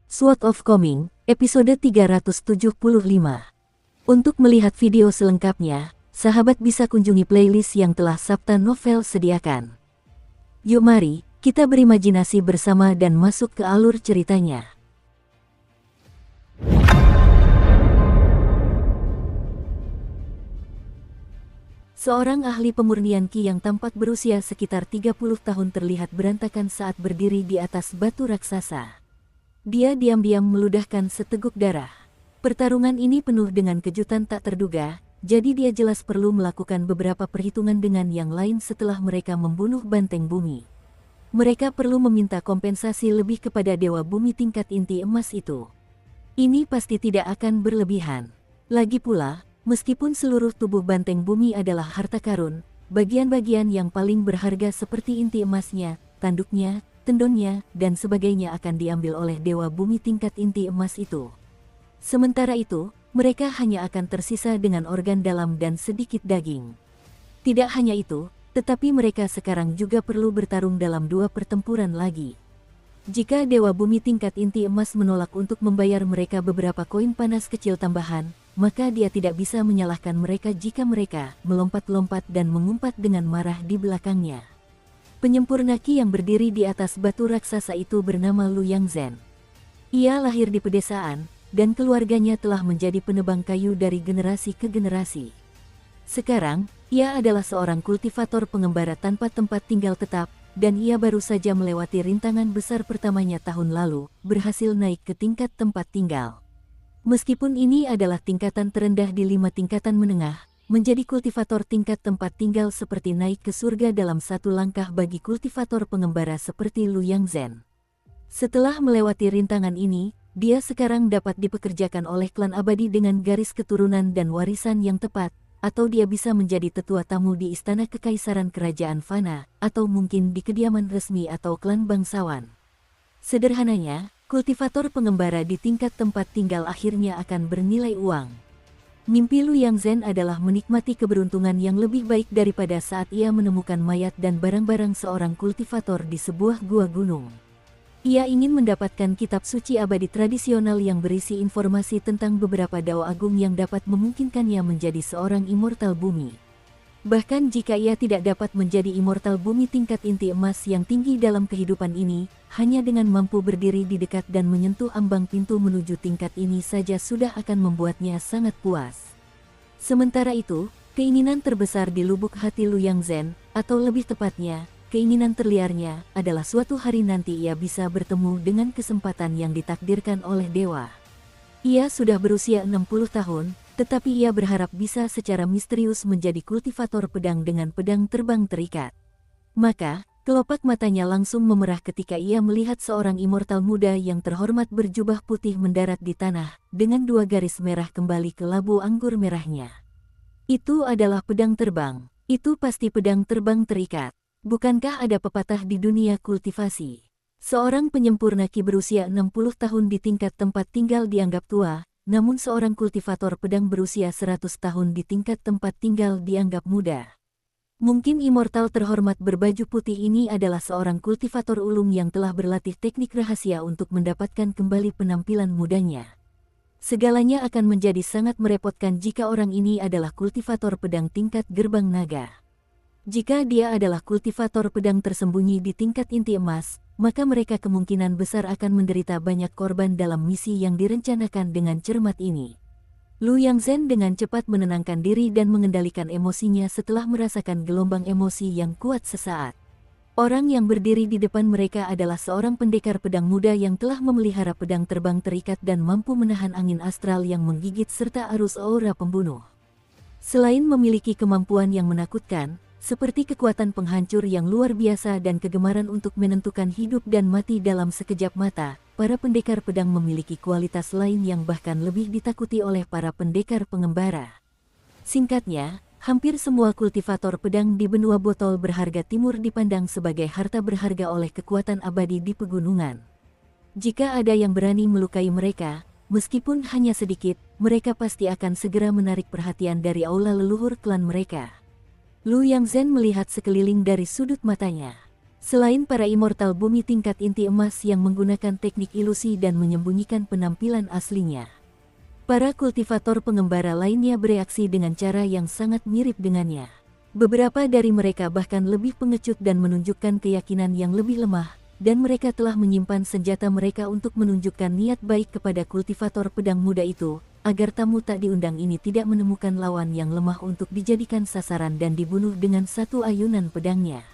Sword of Coming, episode 375. Untuk melihat video selengkapnya, sahabat bisa kunjungi playlist yang telah Sabta Novel sediakan. Yuk mari, kita berimajinasi bersama dan masuk ke alur ceritanya. Seorang ahli pemurnian Ki yang tampak berusia sekitar 30 tahun terlihat berantakan saat berdiri di atas batu raksasa. Dia diam-diam meludahkan seteguk darah. Pertarungan ini penuh dengan kejutan tak terduga, jadi dia jelas perlu melakukan beberapa perhitungan dengan yang lain setelah mereka membunuh banteng bumi. Mereka perlu meminta kompensasi lebih kepada Dewa Bumi tingkat inti emas itu. Ini pasti tidak akan berlebihan. Lagi pula, meskipun seluruh tubuh banteng bumi adalah harta karun, bagian-bagian yang paling berharga seperti inti emasnya, tanduknya, tendonnya, dan sebagainya akan diambil oleh Dewa Bumi tingkat inti emas itu. Sementara itu, mereka hanya akan tersisa dengan organ dalam dan sedikit daging. Tidak hanya itu, tetapi mereka sekarang juga perlu bertarung dalam dua pertempuran lagi. Jika Dewa Bumi tingkat inti emas menolak untuk membayar mereka beberapa koin panas kecil tambahan, maka dia tidak bisa menyalahkan mereka jika mereka melompat-lompat dan mengumpat dengan marah di belakangnya. Penyempurna Ki yang berdiri di atas batu raksasa itu bernama Lu Yangzhen. Ia lahir di pedesaan, dan keluarganya telah menjadi penebang kayu dari generasi ke generasi. Sekarang, ia adalah seorang kultivator pengembara tanpa tempat tinggal tetap, dan ia baru saja melewati rintangan besar pertamanya tahun lalu, berhasil naik ke tingkat tempat tinggal. Meskipun ini adalah tingkatan terendah di 5 tingkatan menengah, menjadi kultivator tingkat tempat tinggal seperti naik ke surga dalam satu langkah bagi kultivator pengembara seperti Lu Yangzhen. Setelah melewati rintangan ini, dia sekarang dapat dipekerjakan oleh klan abadi dengan garis keturunan dan warisan yang tepat, atau dia bisa menjadi tetua tamu di istana kekaisaran kerajaan Fana, atau mungkin di kediaman resmi atau klan bangsawan. Sederhananya, kultivator pengembara di tingkat tempat tinggal akhirnya akan bernilai uang. Mimpi Lu Yangzhen adalah menikmati keberuntungan yang lebih baik daripada saat ia menemukan mayat dan barang-barang seorang kultivator di sebuah gua gunung. Ia ingin mendapatkan kitab suci abadi tradisional yang berisi informasi tentang beberapa dao agung yang dapat memungkinkannya menjadi seorang immortal bumi. Bahkan jika ia tidak dapat menjadi immortal bumi tingkat inti emas yang tinggi dalam kehidupan ini, hanya dengan mampu berdiri di dekat dan menyentuh ambang pintu menuju tingkat ini saja sudah akan membuatnya sangat puas. Sementara itu, keinginan terbesar di lubuk hati Lu Yangzhen, atau lebih tepatnya, keinginan terliarnya, adalah suatu hari nanti ia bisa bertemu dengan kesempatan yang ditakdirkan oleh dewa. Ia sudah berusia 60 tahun, tetapi ia berharap bisa secara misterius menjadi kultivator pedang dengan pedang terbang terikat. Maka, kelopak matanya langsung memerah ketika ia melihat seorang immortal muda yang terhormat berjubah putih mendarat di tanah, dengan 2 garis merah kembali ke labu anggur merahnya. Itu adalah pedang terbang. Itu pasti pedang terbang terikat. Bukankah ada pepatah di dunia kultivasi? Seorang penyempurna Ki berusia 60 tahun di tingkat tempat tinggal dianggap tua, namun seorang kultivator pedang berusia 100 tahun di tingkat tempat tinggal dianggap muda. Mungkin immortal terhormat berbaju putih ini adalah seorang kultivator ulung yang telah berlatih teknik rahasia untuk mendapatkan kembali penampilan mudanya. Segalanya akan menjadi sangat merepotkan jika orang ini adalah kultivator pedang tingkat gerbang naga. Jika dia adalah kultivator pedang tersembunyi di tingkat inti emas, maka mereka kemungkinan besar akan menderita banyak korban dalam misi yang direncanakan dengan cermat ini. Lu Yangzhen dengan cepat menenangkan diri dan mengendalikan emosinya setelah merasakan gelombang emosi yang kuat sesaat. Orang yang berdiri di depan mereka adalah seorang pendekar pedang muda yang telah memelihara pedang terbang terikat dan mampu menahan angin astral yang menggigit serta arus aura pembunuh. Selain memiliki kemampuan yang menakutkan, seperti kekuatan penghancur yang luar biasa dan kegemaran untuk menentukan hidup dan mati dalam sekejap mata, para pendekar pedang memiliki kualitas lain yang bahkan lebih ditakuti oleh para pendekar pengembara. Singkatnya, hampir semua kultivator pedang di benua botol berharga timur dipandang sebagai harta berharga oleh kekuatan abadi di pegunungan. Jika ada yang berani melukai mereka, meskipun hanya sedikit, mereka pasti akan segera menarik perhatian dari aula leluhur klan mereka. Lu Yangzhen melihat sekeliling dari sudut matanya. Selain para immortal bumi tingkat inti emas yang menggunakan teknik ilusi dan menyembunyikan penampilan aslinya, para kultivator pengembara lainnya bereaksi dengan cara yang sangat mirip dengannya. Beberapa dari mereka bahkan lebih pengecut dan menunjukkan keyakinan yang lebih lemah, dan mereka telah menyimpan senjata mereka untuk menunjukkan niat baik kepada kultivator pedang muda itu, agar tamu tak diundang ini tidak menemukan lawan yang lemah untuk dijadikan sasaran dan dibunuh dengan satu ayunan pedangnya.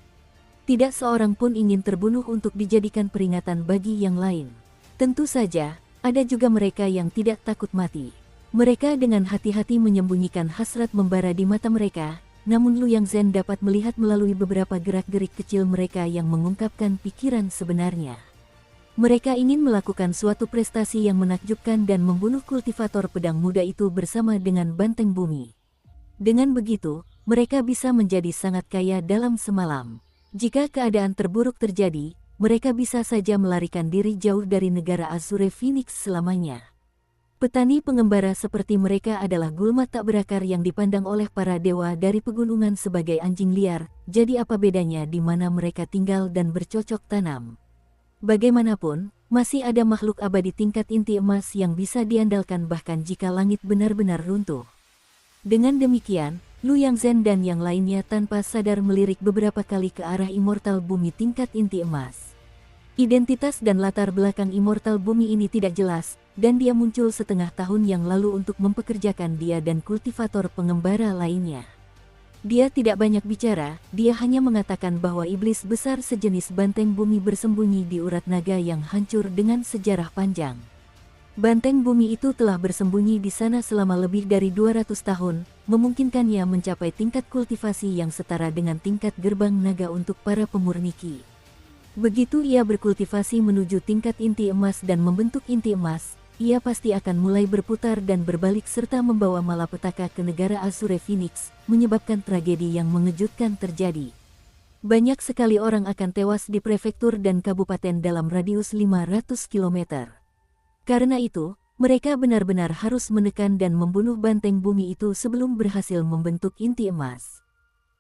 Tidak seorang pun ingin terbunuh untuk dijadikan peringatan bagi yang lain. Tentu saja, ada juga mereka yang tidak takut mati. Mereka dengan hati-hati menyembunyikan hasrat membara di mata mereka, namun Lu Yangzhen dapat melihat melalui beberapa gerak-gerik kecil mereka yang mengungkapkan pikiran sebenarnya. Mereka ingin melakukan suatu prestasi yang menakjubkan dan membunuh kultivator pedang muda itu bersama dengan banteng bumi. Dengan begitu, mereka bisa menjadi sangat kaya dalam semalam. Jika keadaan terburuk terjadi, mereka bisa saja melarikan diri jauh dari negara Azure Phoenix selamanya. Petani pengembara seperti mereka adalah gulma tak berakar yang dipandang oleh para dewa dari pegunungan sebagai anjing liar, jadi apa bedanya di mana mereka tinggal dan bercocok tanam? Bagaimanapun, masih ada makhluk abadi tingkat inti emas yang bisa diandalkan bahkan jika langit benar-benar runtuh. Dengan demikian, Lu Yangzhen dan yang lainnya tanpa sadar melirik beberapa kali ke arah immortal bumi tingkat inti emas. Identitas dan latar belakang immortal bumi ini tidak jelas, dan dia muncul setengah tahun yang lalu untuk mempekerjakan dia dan kultivator pengembara lainnya. Dia tidak banyak bicara, dia hanya mengatakan bahwa iblis besar sejenis banteng bumi bersembunyi di urat naga yang hancur dengan sejarah panjang. Banteng bumi itu telah bersembunyi di sana selama lebih dari 200 tahun, memungkinkannya mencapai tingkat kultivasi yang setara dengan tingkat gerbang naga untuk para pemurniki. Begitu ia berkultivasi menuju tingkat inti emas dan membentuk inti emas, ia pasti akan mulai berputar dan berbalik serta membawa malapetaka ke negara Azure Phoenix, menyebabkan tragedi yang mengejutkan terjadi. Banyak sekali orang akan tewas di prefektur dan kabupaten dalam radius 500 km. Karena itu, mereka benar-benar harus menekan dan membunuh banteng bumi itu sebelum berhasil membentuk inti emas.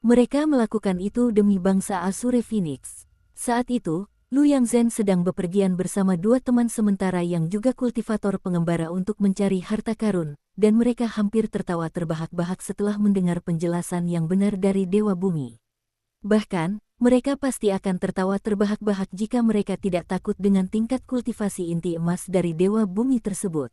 Mereka melakukan itu demi bangsa Azure Phoenix. Saat itu, Lu Yangzhen sedang bepergian bersama dua teman sementara yang juga kultivator pengembara untuk mencari harta karun, dan mereka hampir tertawa terbahak-bahak setelah mendengar penjelasan yang benar dari Dewa Bumi. Bahkan, mereka pasti akan tertawa terbahak-bahak jika mereka tidak takut dengan tingkat kultivasi inti emas dari Dewa Bumi tersebut.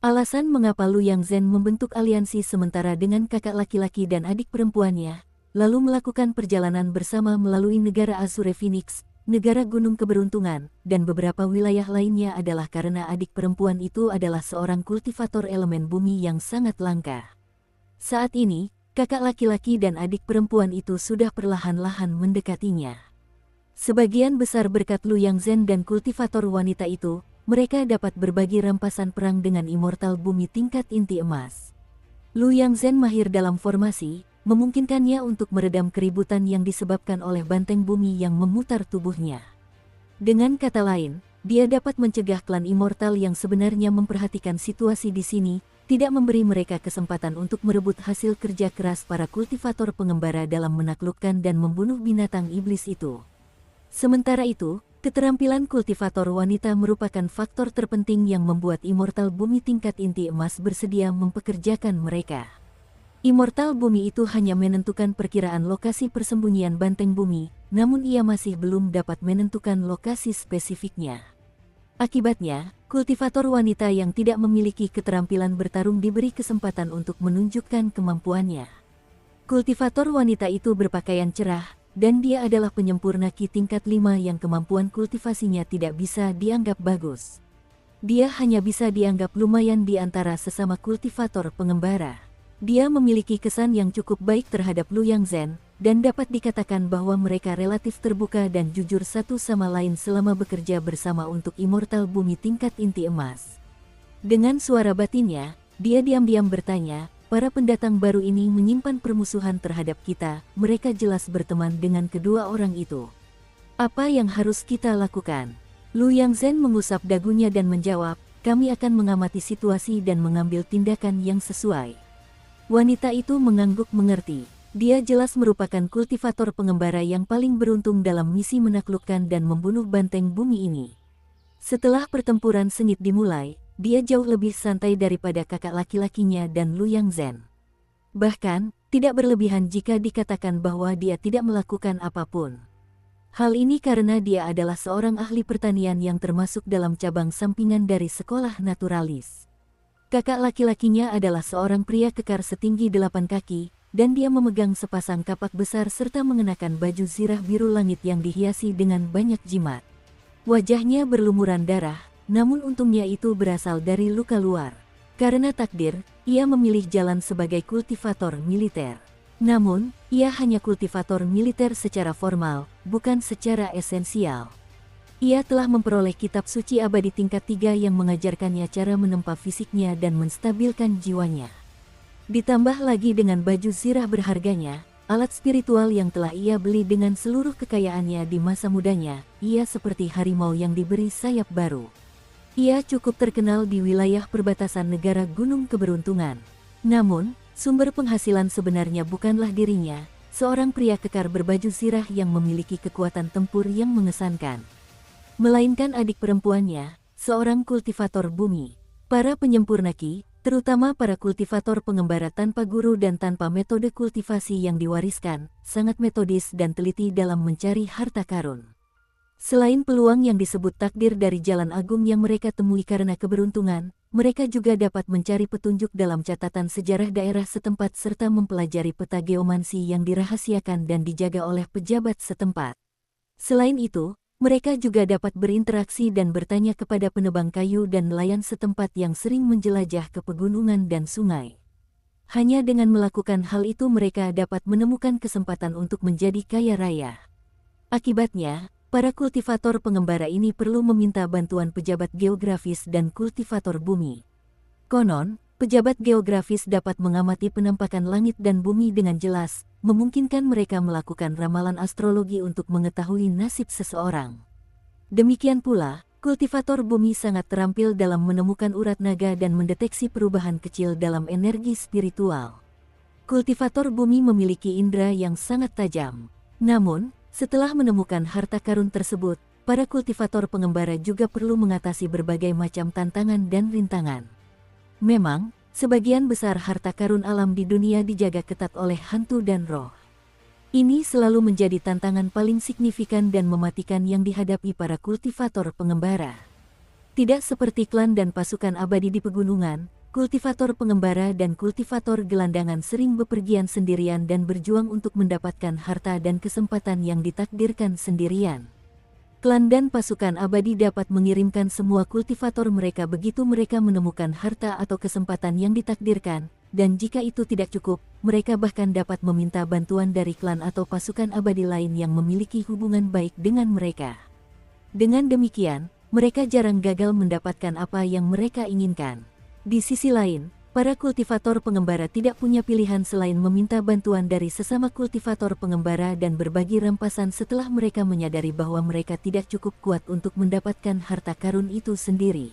Alasan mengapa Lu Yangzhen membentuk aliansi sementara dengan kakak laki-laki dan adik perempuannya, lalu melakukan perjalanan bersama melalui negara Azure Phoenix, negara Gunung Keberuntungan, dan beberapa wilayah lainnya adalah karena adik perempuan itu adalah seorang kultivator elemen bumi yang sangat langka. Saat ini, kakak laki-laki dan adik perempuan itu sudah perlahan-lahan mendekatinya. Sebagian besar berkat Lu Yangzhen dan kultivator wanita itu, mereka dapat berbagi rampasan perang dengan immortal bumi tingkat inti emas. Lu Yangzhen mahir dalam formasi, memungkinkannya untuk meredam keributan yang disebabkan oleh banteng bumi yang memutar tubuhnya. Dengan kata lain, dia dapat mencegah klan immortal yang sebenarnya memperhatikan situasi di sini, tidak memberi mereka kesempatan untuk merebut hasil kerja keras para kultivator pengembara dalam menaklukkan dan membunuh binatang iblis itu. Sementara itu, keterampilan kultivator wanita merupakan faktor terpenting yang membuat immortal bumi tingkat inti emas bersedia mempekerjakan mereka. Immortal bumi itu hanya menentukan perkiraan lokasi persembunyian banteng bumi, namun ia masih belum dapat menentukan lokasi spesifiknya. Akibatnya, kultivator wanita yang tidak memiliki keterampilan bertarung diberi kesempatan untuk menunjukkan kemampuannya. Kultivator wanita itu berpakaian cerah, dan dia adalah penyempurna Ki tingkat 5 yang kemampuan kultivasinya tidak bisa dianggap bagus. Dia hanya bisa dianggap lumayan di antara sesama kultivator pengembara. Dia memiliki kesan yang cukup baik terhadap Lu Yangzhen, dan dapat dikatakan bahwa mereka relatif terbuka dan jujur satu sama lain selama bekerja bersama untuk immortal bumi tingkat inti emas. Dengan suara batinnya, dia diam-diam bertanya, para pendatang baru ini menyimpan permusuhan terhadap kita, mereka jelas berteman dengan kedua orang itu. Apa yang harus kita lakukan? Lu Yangzhen mengusap dagunya dan menjawab, kami akan mengamati situasi dan mengambil tindakan yang sesuai. Wanita itu mengangguk mengerti. Dia jelas merupakan kultivator pengembara yang paling beruntung dalam misi menaklukkan dan membunuh banteng bumi ini. Setelah pertempuran sengit dimulai, dia jauh lebih santai daripada kakak laki-lakinya dan Lu Yangzhen. Bahkan, tidak berlebihan jika dikatakan bahwa dia tidak melakukan apapun. Hal ini karena dia adalah seorang ahli pertanian yang termasuk dalam cabang sampingan dari sekolah naturalis. Kakak laki-lakinya adalah seorang pria kekar setinggi 8 kaki, dan dia memegang sepasang kapak besar serta mengenakan baju zirah biru langit yang dihiasi dengan banyak jimat. Wajahnya berlumuran darah, namun untungnya itu berasal dari luka luar. Karena takdir, ia memilih jalan sebagai kultivator militer. Namun, ia hanya kultivator militer secara formal, bukan secara esensial. Ia telah memperoleh kitab suci abadi tingkat 3 yang mengajarkannya cara menempa fisiknya dan menstabilkan jiwanya. Ditambah lagi dengan baju zirah berharganya, alat spiritual yang telah ia beli dengan seluruh kekayaannya di masa mudanya, ia seperti harimau yang diberi sayap baru. Ia cukup terkenal di wilayah perbatasan negara Gunung Keberuntungan. Namun, sumber penghasilan sebenarnya bukanlah dirinya, seorang pria kekar berbaju zirah yang memiliki kekuatan tempur yang mengesankan. Melainkan adik perempuannya, seorang kultivator bumi. Para penyempurna ki, terutama para kultivator pengembara tanpa guru dan tanpa metode kultivasi yang diwariskan, sangat metodis dan teliti dalam mencari harta karun. Selain peluang yang disebut takdir dari jalan agung yang mereka temui karena keberuntungan, mereka juga dapat mencari petunjuk dalam catatan sejarah daerah setempat serta mempelajari peta geomansi yang dirahasiakan dan dijaga oleh pejabat setempat. Selain itu, mereka juga dapat berinteraksi dan bertanya kepada penebang kayu dan nelayan setempat yang sering menjelajah ke pegunungan dan sungai. Hanya dengan melakukan hal itu mereka dapat menemukan kesempatan untuk menjadi kaya raya. Akibatnya, para kultivator pengembara ini perlu meminta bantuan pejabat geografis dan kultivator bumi. Konon, pejabat geografis dapat mengamati penampakan langit dan bumi dengan jelas, memungkinkan mereka melakukan ramalan astrologi untuk mengetahui nasib seseorang. Demikian pula, kultivator bumi sangat terampil dalam menemukan urat naga dan mendeteksi perubahan kecil dalam energi spiritual. Kultivator bumi memiliki indera yang sangat tajam. Namun, setelah menemukan harta karun tersebut, para kultivator pengembara juga perlu mengatasi berbagai macam tantangan dan rintangan. Memang, sebagian besar harta karun alam di dunia dijaga ketat oleh hantu dan roh. Ini selalu menjadi tantangan paling signifikan dan mematikan yang dihadapi para kultivator pengembara. Tidak seperti klan dan pasukan abadi di pegunungan, kultivator pengembara dan kultivator gelandangan sering bepergian sendirian dan berjuang untuk mendapatkan harta dan kesempatan yang ditakdirkan sendirian. Klan dan pasukan abadi dapat mengirimkan semua kultivator mereka begitu mereka menemukan harta atau kesempatan yang ditakdirkan, dan jika itu tidak cukup, mereka bahkan dapat meminta bantuan dari klan atau pasukan abadi lain yang memiliki hubungan baik dengan mereka. Dengan demikian, mereka jarang gagal mendapatkan apa yang mereka inginkan. Di sisi lain, para kultivator pengembara tidak punya pilihan selain meminta bantuan dari sesama kultivator pengembara dan berbagi rampasan setelah mereka menyadari bahwa mereka tidak cukup kuat untuk mendapatkan harta karun itu sendiri.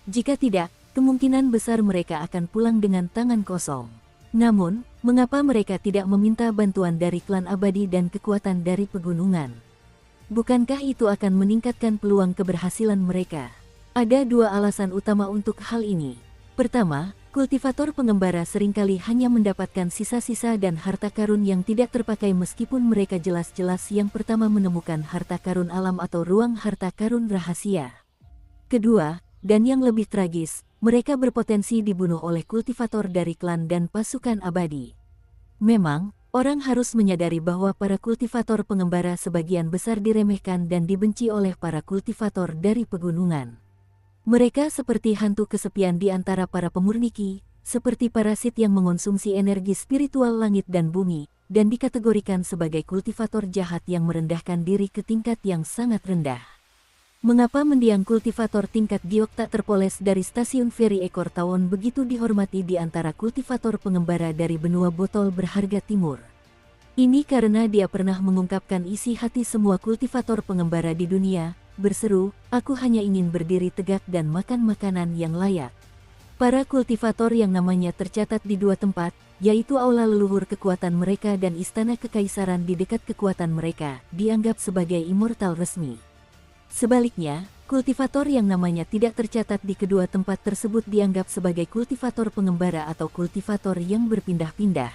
Jika tidak, kemungkinan besar mereka akan pulang dengan tangan kosong. Namun, mengapa mereka tidak meminta bantuan dari klan abadi dan kekuatan dari pegunungan? Bukankah itu akan meningkatkan peluang keberhasilan mereka? Ada dua alasan utama untuk hal ini. Pertama, kultivator pengembara seringkali hanya mendapatkan sisa-sisa dan harta karun yang tidak terpakai meskipun mereka jelas-jelas yang pertama menemukan harta karun alam atau ruang harta karun rahasia. Kedua, dan yang lebih tragis, mereka berpotensi dibunuh oleh kultivator dari klan dan pasukan abadi. Memang, orang harus menyadari bahwa para kultivator pengembara sebagian besar diremehkan dan dibenci oleh para kultivator dari pegunungan. Mereka seperti hantu kesepian di antara para pemurniki, seperti parasit yang mengonsumsi energi spiritual langit dan bumi, dan dikategorikan sebagai kultivator jahat yang merendahkan diri ke tingkat yang sangat rendah. Mengapa mendiang kultivator tingkat giok tak terpoles dari stasiun feri ekor tawon begitu dihormati di antara kultivator pengembara dari benua botol berharga timur? Ini karena dia pernah mengungkapkan isi hati semua kultivator pengembara di dunia, berseru, "Aku hanya ingin berdiri tegak dan makan makanan yang layak." Para kultivator yang namanya tercatat di dua tempat, yaitu aula leluhur kekuatan mereka dan istana kekaisaran di dekat kekuatan mereka, dianggap sebagai immortal resmi. Sebaliknya, kultivator yang namanya tidak tercatat di kedua tempat tersebut dianggap sebagai kultivator pengembara atau kultivator yang berpindah-pindah.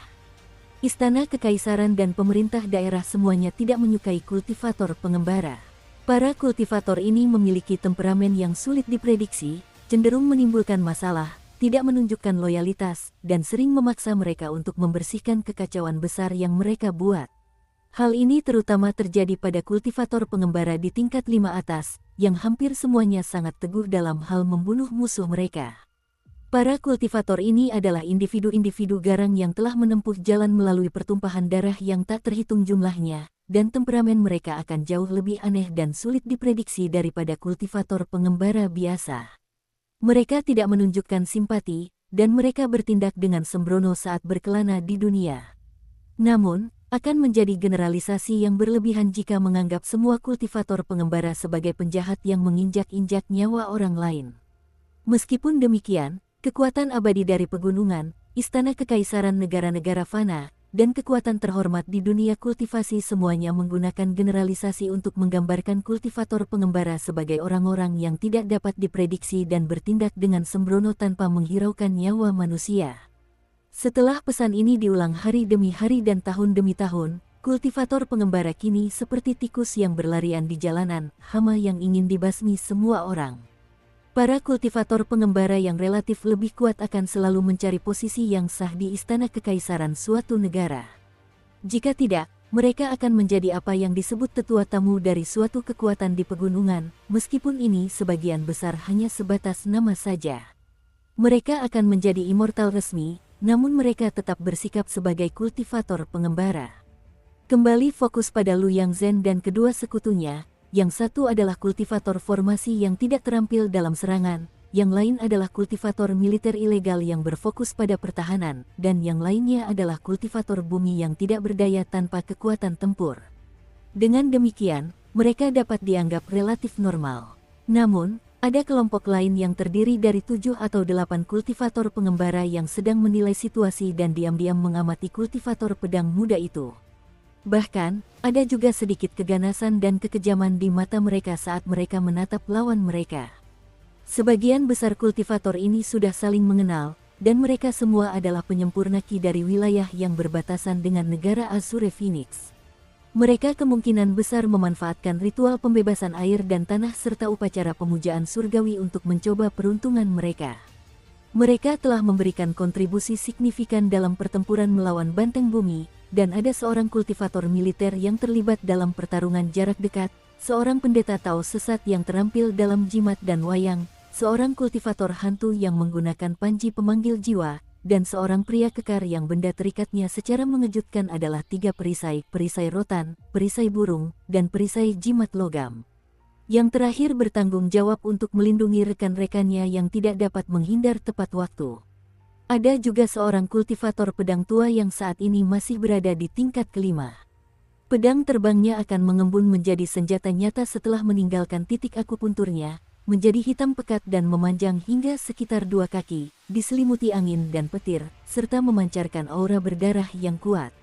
Istana kekaisaran dan pemerintah daerah semuanya tidak menyukai kultivator pengembara. Para kultivator ini memiliki temperamen yang sulit diprediksi, cenderung menimbulkan masalah, tidak menunjukkan loyalitas, dan sering memaksa mereka untuk membersihkan kekacauan besar yang mereka buat. Hal ini terutama terjadi pada kultivator pengembara di tingkat 5 atas, yang hampir semuanya sangat teguh dalam hal membunuh musuh mereka. Para kultivator ini adalah individu-individu garang yang telah menempuh jalan melalui pertumpahan darah yang tak terhitung jumlahnya, dan temperamen mereka akan jauh lebih aneh dan sulit diprediksi daripada kultivator pengembara biasa. Mereka tidak menunjukkan simpati, dan mereka bertindak dengan sembrono saat berkelana di dunia. Namun, akan menjadi generalisasi yang berlebihan jika menganggap semua kultivator pengembara sebagai penjahat yang menginjak-injak nyawa orang lain. Meskipun demikian, kekuatan abadi dari pegunungan, istana kekaisaran negara-negara fana, dan kekuatan terhormat di dunia kultivasi semuanya menggunakan generalisasi untuk menggambarkan kultivator pengembara sebagai orang-orang yang tidak dapat diprediksi dan bertindak dengan sembrono tanpa menghiraukan nyawa manusia. Setelah pesan ini diulang hari demi hari dan tahun demi tahun, kultivator pengembara kini seperti tikus yang berlarian di jalanan, hama yang ingin dibasmi semua orang. Para kultivator pengembara yang relatif lebih kuat akan selalu mencari posisi yang sah di istana kekaisaran suatu negara. Jika tidak, mereka akan menjadi apa yang disebut tetua tamu dari suatu kekuatan di pegunungan, meskipun ini sebagian besar hanya sebatas nama saja. Mereka akan menjadi immortal resmi, namun mereka tetap bersikap sebagai kultivator pengembara. Kembali fokus pada Lu Yang Zhen dan kedua sekutunya. Yang satu adalah kultivator formasi yang tidak terampil dalam serangan, yang lain adalah kultivator militer ilegal yang berfokus pada pertahanan, dan yang lainnya adalah kultivator bumi yang tidak berdaya tanpa kekuatan tempur. Dengan demikian, mereka dapat dianggap relatif normal. Namun, ada kelompok lain yang terdiri dari 7 atau 8 kultivator pengembara yang sedang menilai situasi dan diam-diam mengamati kultivator pedang muda itu. Bahkan, ada juga sedikit keganasan dan kekejaman di mata mereka saat mereka menatap lawan mereka. Sebagian besar kultivator ini sudah saling mengenal, dan mereka semua adalah penyempurna ki dari wilayah yang berbatasan dengan negara Azure Phoenix. Mereka kemungkinan besar memanfaatkan ritual pembebasan air dan tanah serta upacara pemujaan surgawi untuk mencoba peruntungan mereka. Mereka telah memberikan kontribusi signifikan dalam pertempuran melawan Banteng Bumi, dan ada seorang kultivator militer yang terlibat dalam pertarungan jarak dekat, seorang pendeta Tao sesat yang terampil dalam jimat dan wayang, seorang kultivator hantu yang menggunakan panji pemanggil jiwa, dan seorang pria kekar yang benda terikatnya secara mengejutkan adalah 3 perisai rotan, perisai burung, dan perisai jimat logam. Yang terakhir bertanggung jawab untuk melindungi rekan-rekannya yang tidak dapat menghindar tepat waktu. Ada juga seorang kultivator pedang tua yang saat ini masih berada di tingkat kelima. Pedang terbangnya akan mengembun menjadi senjata nyata setelah meninggalkan titik akupunturnya, menjadi hitam pekat dan memanjang hingga sekitar 2 kaki, diselimuti angin dan petir, serta memancarkan aura berdarah yang kuat.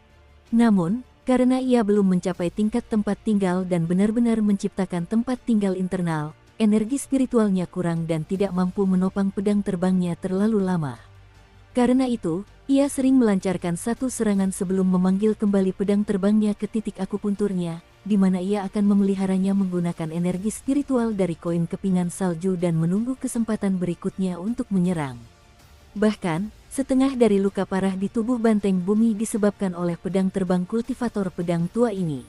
Namun, karena ia belum mencapai tingkat tempat tinggal dan benar-benar menciptakan tempat tinggal internal, energi spiritualnya kurang dan tidak mampu menopang pedang terbangnya terlalu lama. Karena itu, ia sering melancarkan satu serangan sebelum memanggil kembali pedang terbangnya ke titik akupunturnya, di mana ia akan memeliharanya menggunakan energi spiritual dari koin kepingan salju dan menunggu kesempatan berikutnya untuk menyerang. Bahkan, setengah dari luka parah di tubuh Banteng Bumi disebabkan oleh pedang terbang kultivator pedang tua ini.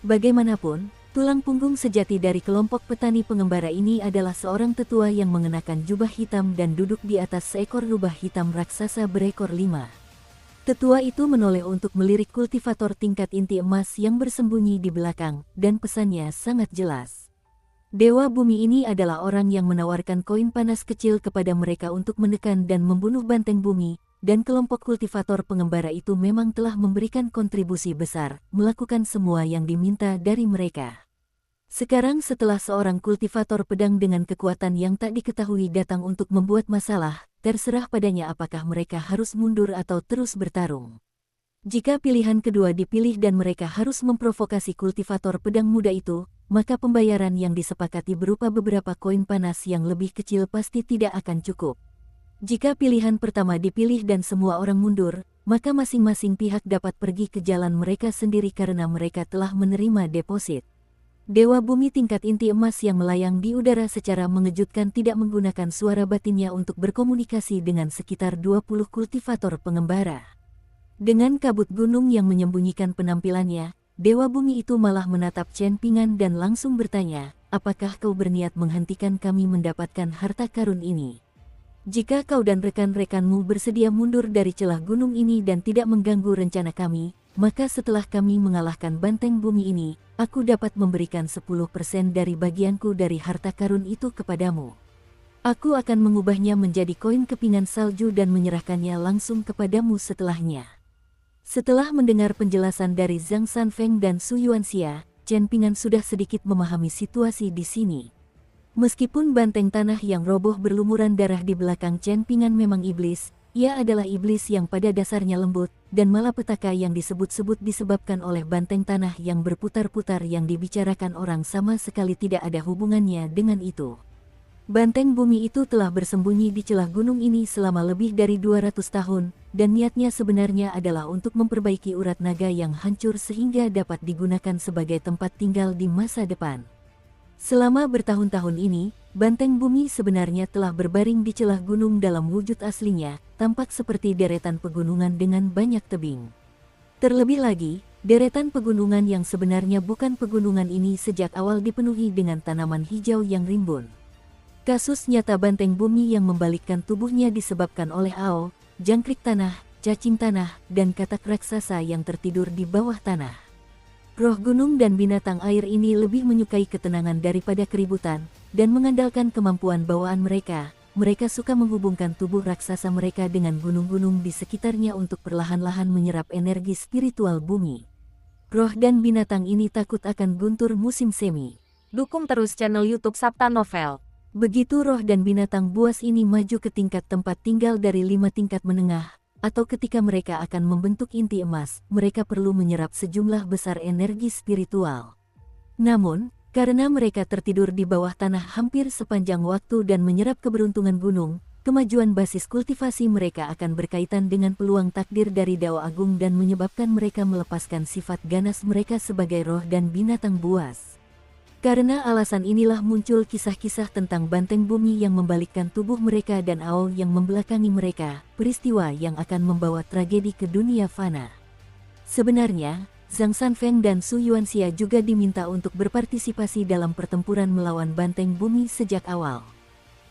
Bagaimanapun, tulang punggung sejati dari kelompok petani pengembara ini adalah seorang tetua yang mengenakan jubah hitam dan duduk di atas seekor rubah hitam raksasa berekor 5. Tetua itu menoleh untuk melirik kultivator tingkat inti emas yang bersembunyi di belakang, dan pesannya sangat jelas. Dewa Bumi ini adalah orang yang menawarkan koin panas kecil kepada mereka untuk menekan dan membunuh Banteng Bumi, dan kelompok kultivator pengembara itu memang telah memberikan kontribusi besar, melakukan semua yang diminta dari mereka. Sekarang setelah seorang kultivator pedang dengan kekuatan yang tak diketahui datang untuk membuat masalah, terserah padanya apakah mereka harus mundur atau terus bertarung. Jika pilihan kedua dipilih dan mereka harus memprovokasi kultivator pedang muda itu, maka pembayaran yang disepakati berupa beberapa koin panas yang lebih kecil pasti tidak akan cukup. Jika pilihan pertama dipilih dan semua orang mundur, maka masing-masing pihak dapat pergi ke jalan mereka sendiri karena mereka telah menerima deposit. Dewa Bumi tingkat inti emas yang melayang di udara secara mengejutkan tidak menggunakan suara batinnya untuk berkomunikasi dengan sekitar 20 kultivator pengembara. Dengan kabut gunung yang menyembunyikan penampilannya, Dewa Bumi itu malah menatap Chen Pingan dan langsung bertanya, apakah kau berniat menghentikan kami mendapatkan harta karun ini? Jika kau dan rekan-rekanmu bersedia mundur dari celah gunung ini dan tidak mengganggu rencana kami, maka setelah kami mengalahkan banteng bumi ini, aku dapat memberikan 10% dari bagianku dari harta karun itu kepadamu. Aku akan mengubahnya menjadi koin kepingan salju dan menyerahkannya langsung kepadamu setelahnya. Setelah mendengar penjelasan dari Zhang Sanfeng dan Su Yuanxia, Chen Pingan sudah sedikit memahami situasi di sini. Meskipun banteng tanah yang roboh berlumuran darah di belakang Chen Pingan memang iblis, ia adalah iblis yang pada dasarnya lembut, dan malapetaka yang disebut-sebut disebabkan oleh banteng tanah yang berputar-putar yang dibicarakan orang sama sekali tidak ada hubungannya dengan itu. Banteng bumi itu telah bersembunyi di celah gunung ini selama lebih dari 200 tahun, dan niatnya sebenarnya adalah untuk memperbaiki urat naga yang hancur sehingga dapat digunakan sebagai tempat tinggal di masa depan. Selama bertahun-tahun ini, banteng bumi sebenarnya telah berbaring di celah gunung dalam wujud aslinya, tampak seperti deretan pegunungan dengan banyak tebing. Terlebih lagi, deretan pegunungan yang sebenarnya bukan pegunungan ini sejak awal dipenuhi dengan tanaman hijau yang rimbun. Kasus nyata banteng bumi yang membalikkan tubuhnya disebabkan oleh Ao, jangkrik tanah, cacing tanah, dan katak raksasa yang tertidur di bawah tanah. Roh gunung dan binatang air ini lebih menyukai ketenangan daripada keributan, dan mengandalkan kemampuan bawaan mereka. Mereka suka menghubungkan tubuh raksasa mereka dengan gunung-gunung di sekitarnya untuk perlahan-lahan menyerap energi spiritual bumi. Roh dan binatang ini takut akan guntur musim semi. Dukung terus channel YouTube Sabta Novel. Begitu roh dan binatang buas ini maju ke tingkat tempat tinggal dari 5 tingkat menengah, atau ketika mereka akan membentuk inti emas, mereka perlu menyerap sejumlah besar energi spiritual. Namun, karena mereka tertidur di bawah tanah hampir sepanjang waktu dan menyerap keberuntungan gunung, kemajuan basis kultivasi mereka akan berkaitan dengan peluang takdir dari Dao Agung dan menyebabkan mereka melepaskan sifat ganas mereka sebagai roh dan binatang buas. Karena alasan inilah muncul kisah-kisah tentang banteng bumi yang membalikkan tubuh mereka dan Ao yang membelakangi mereka, peristiwa yang akan membawa tragedi ke dunia fana. Sebenarnya, Zhang Sanfeng dan Su Yuanxia juga diminta untuk berpartisipasi dalam pertempuran melawan banteng bumi sejak awal.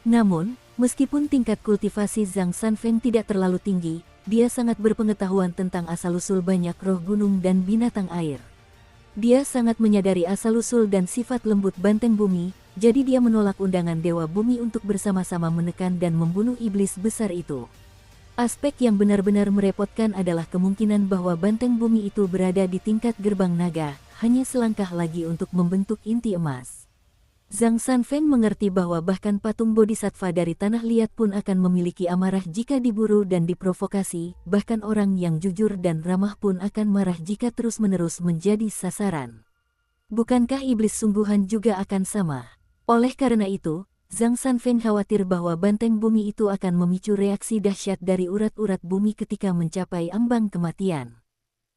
Namun, meskipun tingkat kultivasi Zhang Sanfeng tidak terlalu tinggi, dia sangat berpengetahuan tentang asal-usul banyak roh gunung dan binatang air. Dia sangat menyadari asal-usul dan sifat lembut banteng bumi, jadi dia menolak undangan Dewa Bumi untuk bersama-sama menekan dan membunuh iblis besar itu. Aspek yang benar-benar merepotkan adalah kemungkinan bahwa banteng bumi itu berada di tingkat gerbang naga, hanya selangkah lagi untuk membentuk inti emas. Zhang Sanfeng mengerti bahwa bahkan patung bodhisattva dari tanah liat pun akan memiliki amarah jika diburu dan diprovokasi, bahkan orang yang jujur dan ramah pun akan marah jika terus-menerus menjadi sasaran. Bukankah iblis sungguhan juga akan sama? Oleh karena itu, Zhang Sanfeng khawatir bahwa banteng bumi itu akan memicu reaksi dahsyat dari urat-urat bumi ketika mencapai ambang kematian.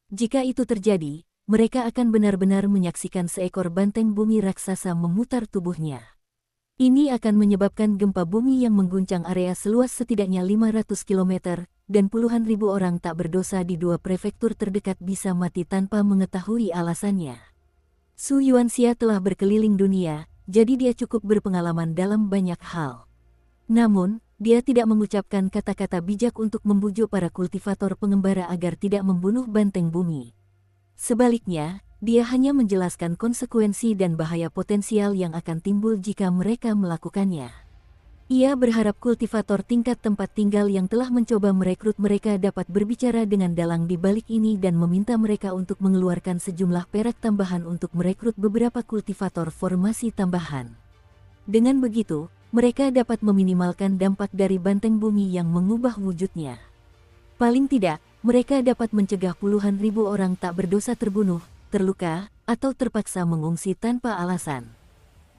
Jika itu terjadi, mereka akan benar-benar menyaksikan seekor banteng bumi raksasa memutar tubuhnya. Ini akan menyebabkan gempa bumi yang mengguncang area seluas setidaknya 500 km, dan puluhan ribu orang tak berdosa di 2 prefektur terdekat bisa mati tanpa mengetahui alasannya. Su Yuanxia telah berkeliling dunia, jadi dia cukup berpengalaman dalam banyak hal. Namun, dia tidak mengucapkan kata-kata bijak untuk membujuk para kultivator pengembara agar tidak membunuh banteng bumi. Sebaliknya, dia hanya menjelaskan konsekuensi dan bahaya potensial yang akan timbul jika mereka melakukannya. Ia berharap kultivator tingkat tempat tinggal yang telah mencoba merekrut mereka dapat berbicara dengan dalang di balik ini dan meminta mereka untuk mengeluarkan sejumlah perak tambahan untuk merekrut beberapa kultivator formasi tambahan. Dengan begitu, mereka dapat meminimalkan dampak dari banteng bumi yang mengubah wujudnya. Paling tidak, mereka dapat mencegah puluhan ribu orang tak berdosa terbunuh, terluka, atau terpaksa mengungsi tanpa alasan.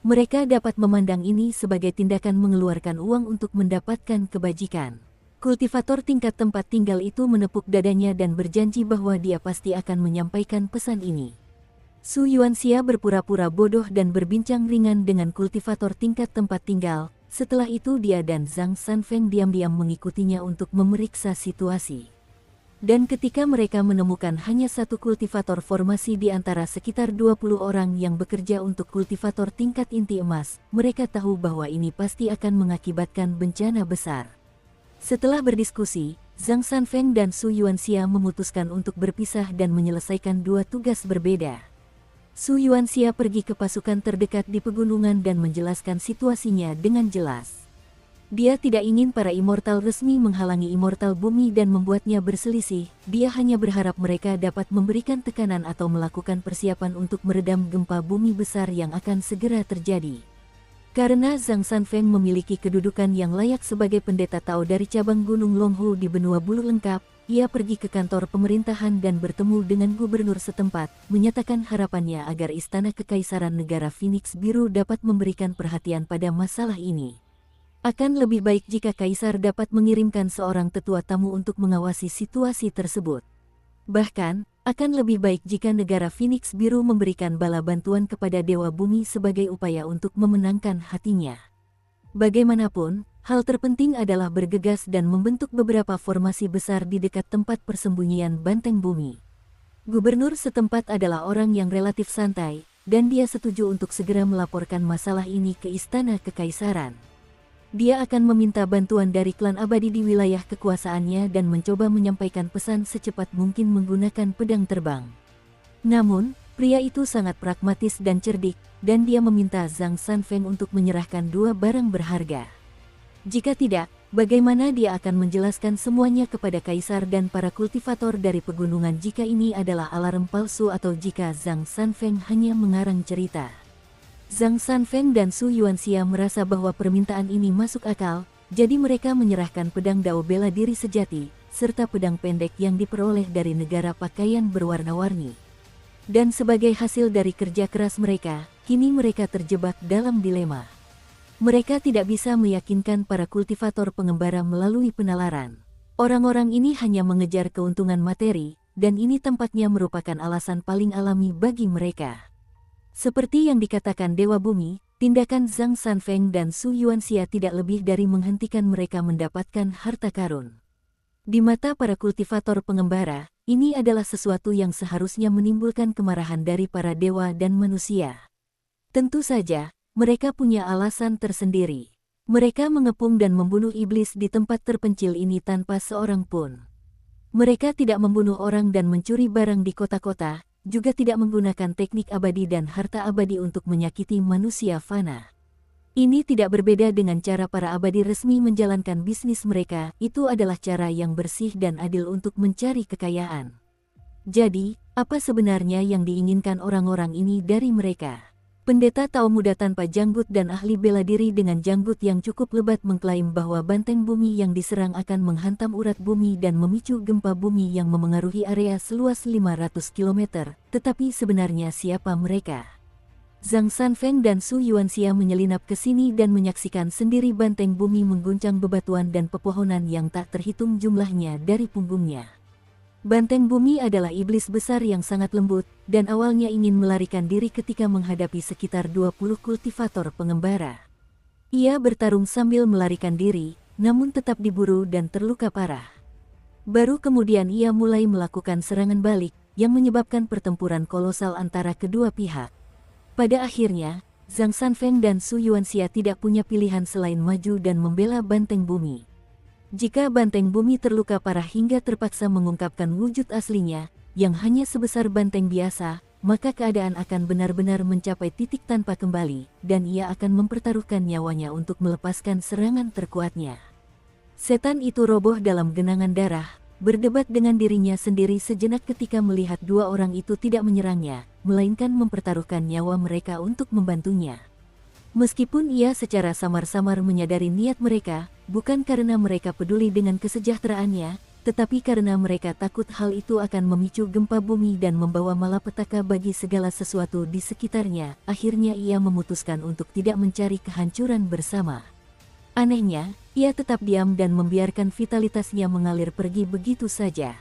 Mereka dapat memandang ini sebagai tindakan mengeluarkan uang untuk mendapatkan kebajikan. Kultivator tingkat tempat tinggal itu menepuk dadanya dan berjanji bahwa dia pasti akan menyampaikan pesan ini. Su Yuanxia berpura-pura bodoh dan berbincang ringan dengan kultivator tingkat tempat tinggal. Setelah itu dia dan Zhang Sanfeng diam-diam mengikutinya untuk memeriksa situasi. Dan ketika mereka menemukan hanya satu kultivator formasi di antara sekitar 20 orang yang bekerja untuk kultivator tingkat inti emas, mereka tahu bahwa ini pasti akan mengakibatkan bencana besar. Setelah berdiskusi, Zhang Sanfeng dan Su Yuanxia memutuskan untuk berpisah dan menyelesaikan dua tugas berbeda. Su Yuanxia pergi ke pasukan terdekat di pegunungan dan menjelaskan situasinya dengan jelas. Dia tidak ingin para immortal resmi menghalangi immortal bumi dan membuatnya berselisih. Dia hanya berharap mereka dapat memberikan tekanan atau melakukan persiapan untuk meredam gempa bumi besar yang akan segera terjadi. Karena Zhang Sanfeng memiliki kedudukan yang layak sebagai pendeta Tao dari cabang Gunung Longhu di benua bulu lengkap, ia pergi ke kantor pemerintahan dan bertemu dengan gubernur setempat, menyatakan harapannya agar Istana Kekaisaran Negara Phoenix Biru dapat memberikan perhatian pada masalah ini. Akan lebih baik jika Kaisar dapat mengirimkan seorang tetua tamu untuk mengawasi situasi tersebut. Bahkan, akan lebih baik jika negara Phoenix Biru memberikan bala bantuan kepada Dewa Bumi sebagai upaya untuk memenangkan hatinya. Bagaimanapun, hal terpenting adalah bergegas dan membentuk beberapa formasi besar di dekat tempat persembunyian banteng bumi. Gubernur setempat adalah orang yang relatif santai, dan dia setuju untuk segera melaporkan masalah ini ke Istana Kekaisaran. Dia akan meminta bantuan dari klan abadi di wilayah kekuasaannya dan mencoba menyampaikan pesan secepat mungkin menggunakan pedang terbang. Namun, pria itu sangat pragmatis dan cerdik, dan dia meminta Zhang Sanfeng untuk menyerahkan dua barang berharga. Jika tidak, bagaimana dia akan menjelaskan semuanya kepada Kaisar dan para kultivator dari pegunungan jika ini adalah alarm palsu atau jika Zhang Sanfeng hanya mengarang cerita? Zhang Sanfeng dan Su Yuanxia merasa bahwa permintaan ini masuk akal, jadi mereka menyerahkan pedang Dao bela diri sejati, serta pedang pendek yang diperoleh dari negara pakaian berwarna-warni. Dan sebagai hasil dari kerja keras mereka, kini mereka terjebak dalam dilema. Mereka tidak bisa meyakinkan para kultivator pengembara melalui penalaran. Orang-orang ini hanya mengejar keuntungan materi, dan ini tampaknya merupakan alasan paling alami bagi mereka. Seperti yang dikatakan Dewa Bumi, tindakan Zhang Sanfeng dan Su Yuanxia tidak lebih dari menghentikan mereka mendapatkan harta karun. Di mata para kultivator pengembara, ini adalah sesuatu yang seharusnya menimbulkan kemarahan dari para dewa dan manusia. Tentu saja, mereka punya alasan tersendiri. Mereka mengepung dan membunuh iblis di tempat terpencil ini tanpa seorang pun. Mereka tidak membunuh orang dan mencuri barang di kota-kota, juga tidak menggunakan teknik abadi dan harta abadi untuk menyakiti manusia fana. Ini tidak berbeda dengan cara para abadi resmi menjalankan bisnis mereka, itu adalah cara yang bersih dan adil untuk mencari kekayaan. Jadi, apa sebenarnya yang diinginkan orang-orang ini dari mereka? Pendeta Tao muda tanpa janggut dan ahli bela diri dengan janggut yang cukup lebat mengklaim bahwa banteng bumi yang diserang akan menghantam urat bumi dan memicu gempa bumi yang memengaruhi area seluas 500 km. Tetapi sebenarnya siapa mereka? Zhang Sanfeng dan Su Yuanxia menyelinap ke sini dan menyaksikan sendiri banteng bumi mengguncang bebatuan dan pepohonan yang tak terhitung jumlahnya dari punggungnya. Banteng bumi adalah iblis besar yang sangat lembut, dan awalnya ingin melarikan diri ketika menghadapi sekitar 20 kultivator pengembara. Ia bertarung sambil melarikan diri, namun tetap diburu dan terluka parah. Baru kemudian ia mulai melakukan serangan balik, yang menyebabkan pertempuran kolosal antara kedua pihak. Pada akhirnya, Zhang Sanfeng dan Su Yuanxia tidak punya pilihan selain maju dan membela banteng bumi. Jika banteng bumi terluka parah hingga terpaksa mengungkapkan wujud aslinya, yang hanya sebesar banteng biasa, maka keadaan akan benar-benar mencapai titik tanpa kembali, dan ia akan mempertaruhkan nyawanya untuk melepaskan serangan terkuatnya. Setan itu roboh dalam genangan darah, berdebat dengan dirinya sendiri sejenak ketika melihat dua orang itu tidak menyerangnya, melainkan mempertaruhkan nyawa mereka untuk membantunya. Meskipun ia secara samar-samar menyadari niat mereka, bukan karena mereka peduli dengan kesejahteraannya, tetapi karena mereka takut hal itu akan memicu gempa bumi dan membawa malapetaka bagi segala sesuatu di sekitarnya, akhirnya ia memutuskan untuk tidak mencari kehancuran bersama. Anehnya, ia tetap diam dan membiarkan vitalitasnya mengalir pergi begitu saja.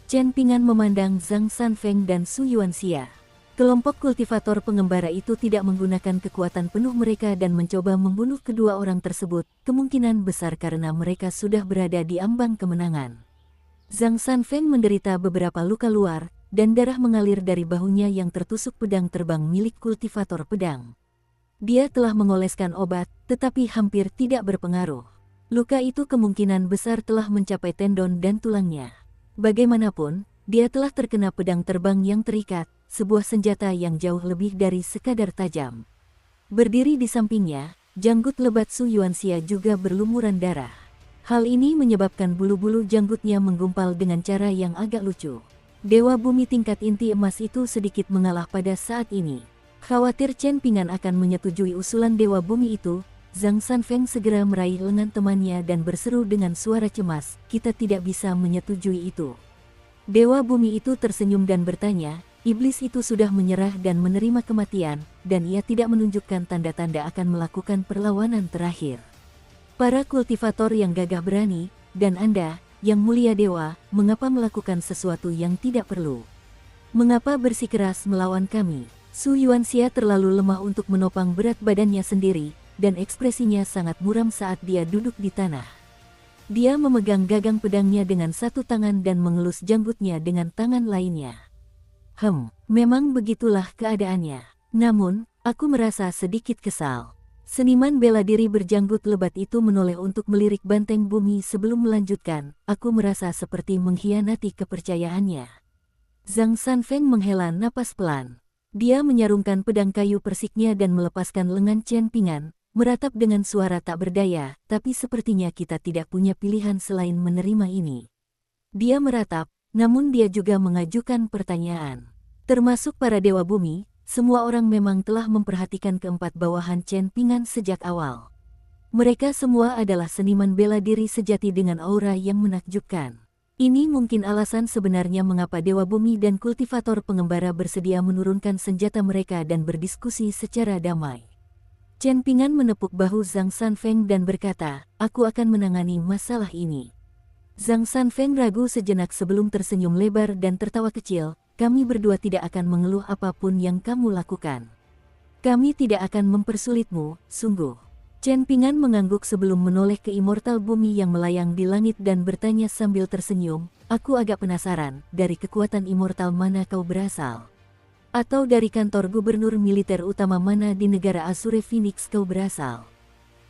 Chen Ping'an memandang Zhang Sanfeng dan Su Yuanxia. Kelompok kultivator pengembara itu tidak menggunakan kekuatan penuh mereka dan mencoba membunuh kedua orang tersebut, kemungkinan besar karena mereka sudah berada di ambang kemenangan. Zhang Sanfeng menderita beberapa luka luar, dan darah mengalir dari bahunya yang tertusuk pedang terbang milik kultivator pedang. Dia telah mengoleskan obat, tetapi hampir tidak berpengaruh. Luka itu kemungkinan besar telah mencapai tendon dan tulangnya. Bagaimanapun, dia telah terkena pedang terbang yang terikat, sebuah senjata yang jauh lebih dari sekadar tajam. Berdiri di sampingnya, janggut lebat Su Yuanxia juga berlumuran darah. Hal ini menyebabkan bulu-bulu janggutnya menggumpal dengan cara yang agak lucu. Dewa bumi tingkat inti emas itu sedikit mengalah pada saat ini. Khawatir Chen Ping'an akan menyetujui usulan dewa bumi itu, Zhang Sanfeng segera meraih lengan temannya dan berseru dengan suara cemas, "Kita tidak bisa menyetujui itu." Dewa bumi itu tersenyum dan bertanya, iblis itu sudah menyerah dan menerima kematian, dan ia tidak menunjukkan tanda-tanda akan melakukan perlawanan terakhir. Para kultivator yang gagah berani, dan Anda, yang mulia dewa, mengapa melakukan sesuatu yang tidak perlu? Mengapa bersikeras melawan kami? Su Yuanxia terlalu lemah untuk menopang berat badannya sendiri, dan ekspresinya sangat muram saat dia duduk di tanah. Dia memegang gagang pedangnya dengan satu tangan dan mengelus janggutnya dengan tangan lainnya. Memang begitulah keadaannya. Namun, aku merasa sedikit kesal. Seniman bela diri berjanggut lebat itu menoleh untuk melirik banteng bumi sebelum melanjutkan, aku merasa seperti mengkhianati kepercayaannya. Zhang Sanfeng menghela napas pelan. Dia menyarungkan pedang kayu persiknya dan melepaskan lengan Chen Ping'an, meratap dengan suara tak berdaya, tapi sepertinya kita tidak punya pilihan selain menerima ini. Dia meratap, namun dia juga mengajukan pertanyaan. Termasuk para dewa bumi, semua orang memang telah memperhatikan keempat bawahan Chen Ping'an sejak awal. Mereka semua adalah seniman bela diri sejati dengan aura yang menakjubkan. Ini mungkin alasan sebenarnya mengapa dewa bumi dan kultivator pengembara bersedia menurunkan senjata mereka dan berdiskusi secara damai. Chen Ping'an menepuk bahu Zhang Sanfeng dan berkata, aku akan menangani masalah ini. Zhang Sanfeng ragu sejenak sebelum tersenyum lebar dan tertawa kecil, kami berdua tidak akan mengeluh apapun yang kamu lakukan. Kami tidak akan mempersulitmu, sungguh. Chen Ping'an mengangguk sebelum menoleh ke immortal bumi yang melayang di langit dan bertanya sambil tersenyum, aku agak penasaran, dari kekuatan immortal mana kau berasal? Atau dari kantor gubernur militer utama mana di negara Azure Phoenix kau berasal?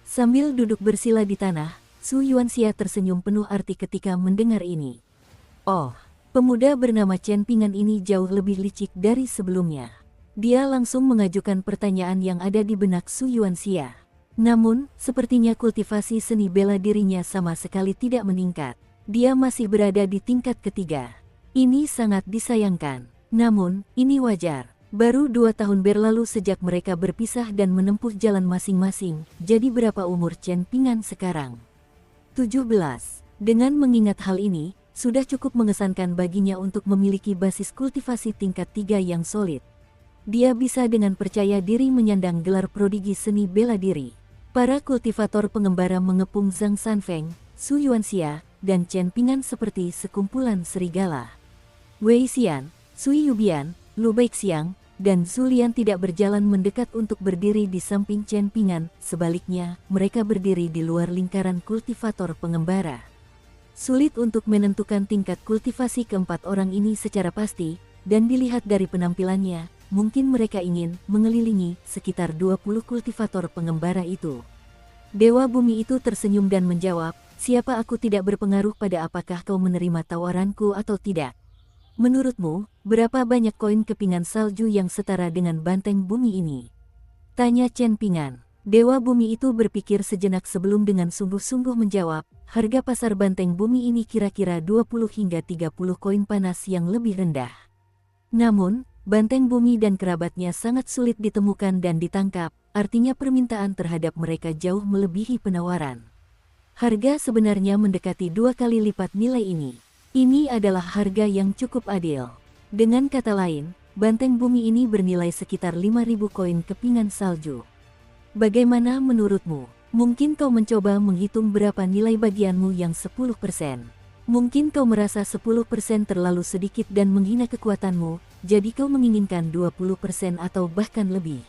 Sambil duduk bersila di tanah, Su Yuanxia tersenyum penuh arti ketika mendengar ini. Oh, pemuda bernama Chen Ping'an ini jauh lebih licik dari sebelumnya. Dia langsung mengajukan pertanyaan yang ada di benak Su Yuanxia. Namun, sepertinya kultivasi seni bela dirinya sama sekali tidak meningkat. Dia masih berada di tingkat ketiga. Ini sangat disayangkan. Namun, ini wajar. Baru 2 tahun berlalu sejak mereka berpisah dan menempuh jalan masing-masing. Jadi berapa umur Chen Ping'an sekarang? 17. Dengan mengingat hal ini, sudah cukup mengesankan baginya untuk memiliki basis kultivasi tingkat 3 yang solid. Dia bisa dengan percaya diri menyandang gelar prodigi seni bela diri. Para kultivator pengembara mengepung Zhang Sanfeng, Su Yuanxia, dan Chen Ping'an seperti sekumpulan serigala. Wei Xian, Sui Yubian, Lu Baixiang, dan Zhu Lian tidak berjalan mendekat untuk berdiri di samping Chen Ping'an, sebaliknya, mereka berdiri di luar lingkaran kultivator pengembara. Sulit untuk menentukan tingkat kultivasi keempat orang ini secara pasti, dan dilihat dari penampilannya, mungkin mereka ingin mengelilingi sekitar 20 kultivator pengembara itu. Dewa bumi itu tersenyum dan menjawab, siapa aku tidak berpengaruh pada apakah kau menerima tawaranku atau tidak. Menurutmu, berapa banyak koin kepingan salju yang setara dengan banteng bumi ini? Tanya Chen Ping'an. Dewa bumi itu berpikir sejenak sebelum dengan sungguh-sungguh menjawab, harga pasar banteng bumi ini kira-kira 20 hingga 30 koin panas yang lebih rendah. Namun, banteng bumi dan kerabatnya sangat sulit ditemukan dan ditangkap, artinya permintaan terhadap mereka jauh melebihi penawaran. Harga sebenarnya mendekati 2 kali lipat nilai ini. Ini adalah harga yang cukup adil. Dengan kata lain, banteng bumi ini bernilai sekitar 5.000 koin kepingan salju. Bagaimana menurutmu? Mungkin kau mencoba menghitung berapa nilai bagianmu yang 10%. Mungkin kau merasa 10% terlalu sedikit dan menghina kekuatanmu, jadi kau menginginkan 20% atau bahkan lebih.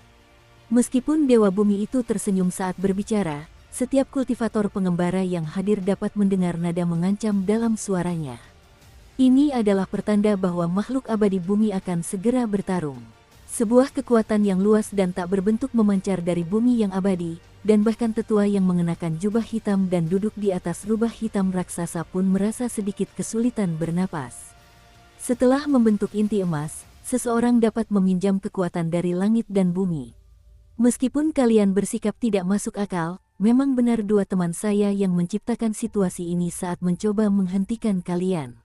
Meskipun Dewa Bumi itu tersenyum saat berbicara, setiap kultivator pengembara yang hadir dapat mendengar nada mengancam dalam suaranya. Ini adalah pertanda bahwa makhluk abadi bumi akan segera bertarung. Sebuah kekuatan yang luas dan tak berbentuk memancar dari bumi yang abadi, dan bahkan tetua yang mengenakan jubah hitam dan duduk di atas rubah hitam raksasa pun merasa sedikit kesulitan bernapas. Setelah membentuk inti emas, seseorang dapat meminjam kekuatan dari langit dan bumi. Meskipun kalian bersikap tidak masuk akal, memang benar dua teman saya yang menciptakan situasi ini saat mencoba menghentikan kalian.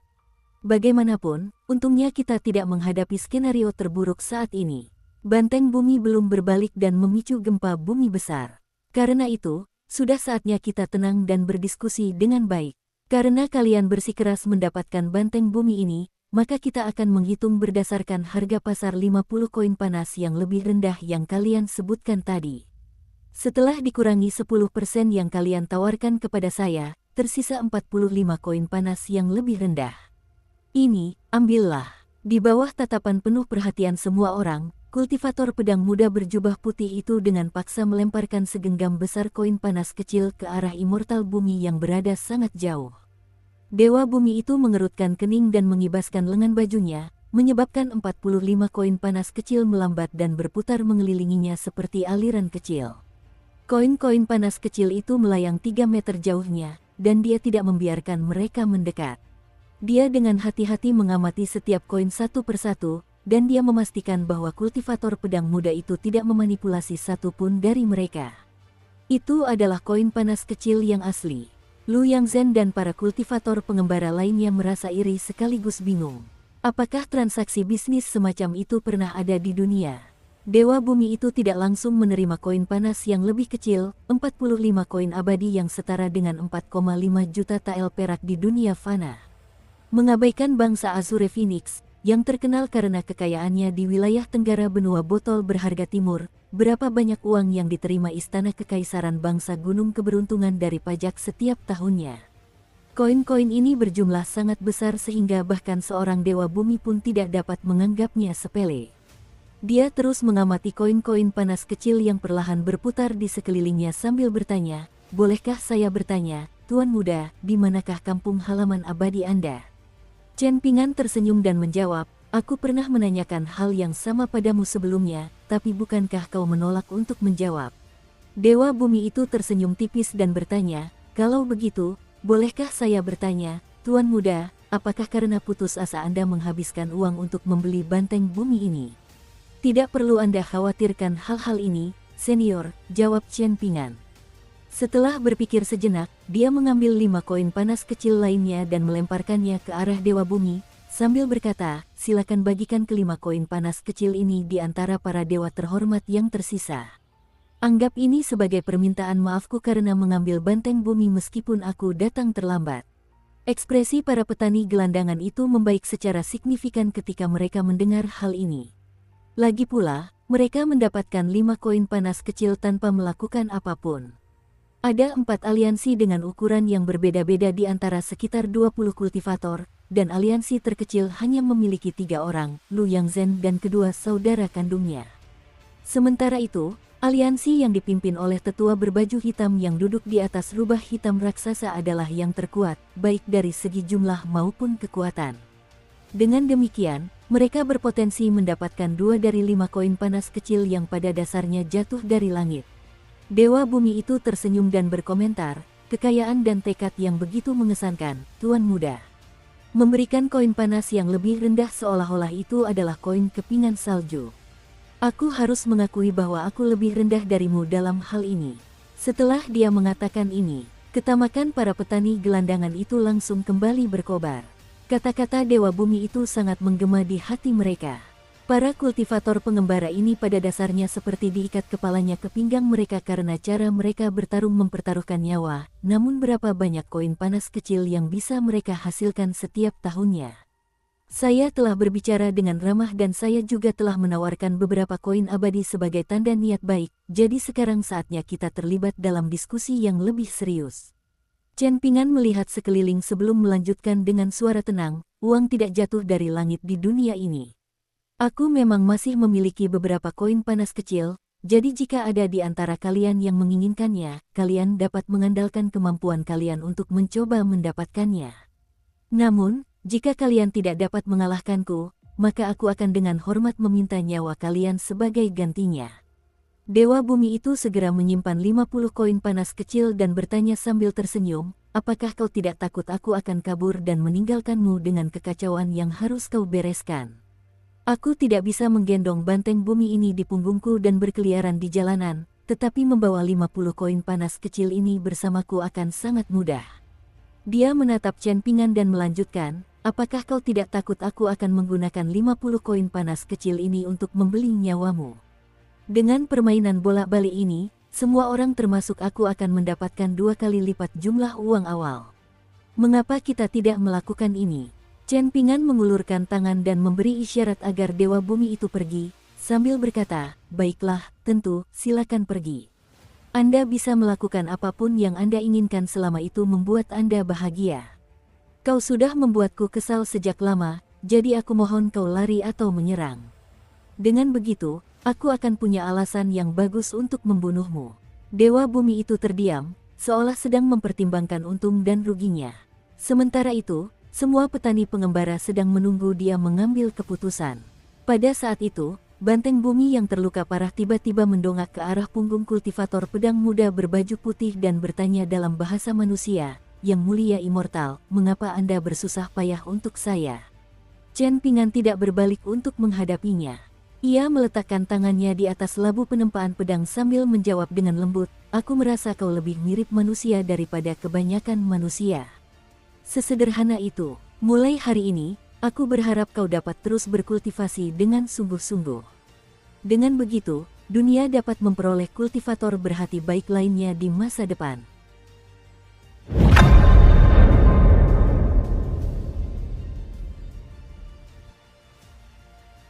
Bagaimanapun, untungnya kita tidak menghadapi skenario terburuk saat ini. Banteng bumi belum berbalik dan memicu gempa bumi besar. Karena itu, sudah saatnya kita tenang dan berdiskusi dengan baik. Karena kalian bersikeras mendapatkan banteng bumi ini, maka kita akan menghitung berdasarkan harga pasar 50 koin panas yang lebih rendah yang kalian sebutkan tadi. Setelah dikurangi 10% yang kalian tawarkan kepada saya, tersisa 45 koin panas yang lebih rendah. Ini, ambillah. Di bawah tatapan penuh perhatian semua orang, kultivator pedang muda berjubah putih itu dengan paksa melemparkan segenggam besar koin panas kecil ke arah immortal bumi yang berada sangat jauh. Dewa bumi itu mengerutkan kening dan mengibaskan lengan bajunya, menyebabkan 45 koin panas kecil melambat dan berputar mengelilinginya seperti aliran kecil. Koin-koin panas kecil itu melayang 3 meter jauhnya, dan dia tidak membiarkan mereka mendekat. Dia dengan hati-hati mengamati setiap koin satu persatu, dan dia memastikan bahwa kultivator pedang muda itu tidak memanipulasi satu pun dari mereka. Itu adalah koin panas kecil yang asli. Lu Yangzhen dan para kultivator pengembara lainnya merasa iri sekaligus bingung. Apakah transaksi bisnis semacam itu pernah ada di dunia? Dewa bumi itu tidak langsung menerima koin panas yang lebih kecil, 45 koin abadi yang setara dengan 4,5 juta tael perak di dunia fana. Mengabaikan bangsa Azure Phoenix, yang terkenal karena kekayaannya di wilayah tenggara benua botol berharga timur, berapa banyak uang yang diterima Istana Kekaisaran Bangsa Gunung Keberuntungan dari pajak setiap tahunnya. Koin-koin ini berjumlah sangat besar sehingga bahkan seorang dewa bumi pun tidak dapat menganggapnya sepele. Dia terus mengamati koin-koin panas kecil yang perlahan berputar di sekelilingnya sambil bertanya, "Bolehkah saya bertanya, Tuan Muda, di manakah kampung halaman abadi Anda?" Chen Pingan tersenyum dan menjawab, "Aku pernah menanyakan hal yang sama padamu sebelumnya, tapi bukankah kau menolak untuk menjawab?" Dewa bumi itu tersenyum tipis dan bertanya, "Kalau begitu, bolehkah saya bertanya, Tuan Muda, apakah karena putus asa Anda menghabiskan uang untuk membeli banteng bumi ini?" "Tidak perlu Anda khawatirkan hal-hal ini, senior," jawab Chen Pingan. Setelah berpikir sejenak, dia mengambil 5 koin panas kecil lainnya dan melemparkannya ke arah Dewa Bumi, sambil berkata, "Silakan bagikan kelima koin panas kecil ini di antara para dewa terhormat yang tersisa. Anggap ini sebagai permintaan maafku karena mengambil banteng bumi meskipun aku datang terlambat." Ekspresi para petani gelandangan itu membaik secara signifikan ketika mereka mendengar hal ini. Lagi pula, mereka mendapatkan 5 koin panas kecil tanpa melakukan apapun. Ada 4 aliansi dengan ukuran yang berbeda-beda di antara sekitar 20 kultivator, dan aliansi terkecil hanya memiliki 3 orang, Lu Yangzhen dan kedua saudara kandungnya. Sementara itu, aliansi yang dipimpin oleh tetua berbaju hitam yang duduk di atas rubah hitam raksasa adalah yang terkuat, baik dari segi jumlah maupun kekuatan. Dengan demikian, mereka berpotensi mendapatkan 2 dari 5 koin panas kecil yang pada dasarnya jatuh dari langit. Dewa bumi itu tersenyum dan berkomentar, "Kekayaan dan tekad yang begitu mengesankan, Tuan Muda. Memberikan koin panas yang lebih rendah seolah-olah itu adalah koin kepingan salju. Aku harus mengakui bahwa aku lebih rendah darimu dalam hal ini." Setelah dia mengatakan ini, ketamakan para petani gelandangan itu langsung kembali berkobar. Kata-kata Dewa Bumi itu sangat menggema di hati mereka. Para kultivator pengembara ini pada dasarnya seperti diikat kepalanya ke pinggang mereka karena cara mereka bertarung mempertaruhkan nyawa, namun berapa banyak koin panas kecil yang bisa mereka hasilkan setiap tahunnya. Saya telah berbicara dengan ramah dan saya juga telah menawarkan beberapa koin abadi sebagai tanda niat baik, jadi sekarang saatnya kita terlibat dalam diskusi yang lebih serius. Chen Pingan melihat sekeliling sebelum melanjutkan dengan suara tenang, uang tidak jatuh dari langit di dunia ini. Aku memang masih memiliki beberapa koin panas kecil, jadi jika ada di antara kalian yang menginginkannya, kalian dapat mengandalkan kemampuan kalian untuk mencoba mendapatkannya. Namun, jika kalian tidak dapat mengalahkanku, maka aku akan dengan hormat meminta nyawa kalian sebagai gantinya. Dewa bumi itu segera menyimpan 50 koin panas kecil dan bertanya sambil tersenyum, apakah kau tidak takut aku akan kabur dan meninggalkanmu dengan kekacauan yang harus kau bereskan? Aku tidak bisa menggendong banteng bumi ini di punggungku dan berkeliaran di jalanan, tetapi membawa 50 koin panas kecil ini bersamaku akan sangat mudah. Dia menatap Chen Pingan dan melanjutkan, apakah kau tidak takut aku akan menggunakan 50 koin panas kecil ini untuk membeli nyawamu? Dengan permainan bolak-balik ini, semua orang termasuk aku akan mendapatkan 2 kali lipat jumlah uang awal. Mengapa kita tidak melakukan ini? Chen Pingan mengulurkan tangan dan memberi isyarat agar Dewa Bumi itu pergi, sambil berkata, baiklah, tentu, silakan pergi. Anda bisa melakukan apapun yang Anda inginkan selama itu membuat Anda bahagia. Kau sudah membuatku kesal sejak lama, jadi aku mohon kau lari atau menyerang. Dengan begitu, aku akan punya alasan yang bagus untuk membunuhmu. Dewa Bumi itu terdiam, seolah sedang mempertimbangkan untung dan ruginya. Sementara itu, semua petani pengembara sedang menunggu dia mengambil keputusan. Pada saat itu, banteng bumi yang terluka parah tiba-tiba mendongak ke arah punggung kultivator pedang muda berbaju putih dan bertanya dalam bahasa manusia, "Yang mulia immortal, mengapa Anda bersusah payah untuk saya?" Chen Pingan tidak berbalik untuk menghadapinya. Ia meletakkan tangannya di atas labu penempaan pedang sambil menjawab dengan lembut, "Aku merasa kau lebih mirip manusia daripada kebanyakan manusia. Sesederhana itu, mulai hari ini, aku berharap kau dapat terus berkultivasi dengan sungguh-sungguh. Dengan begitu, dunia dapat memperoleh kultivator berhati baik lainnya di masa depan."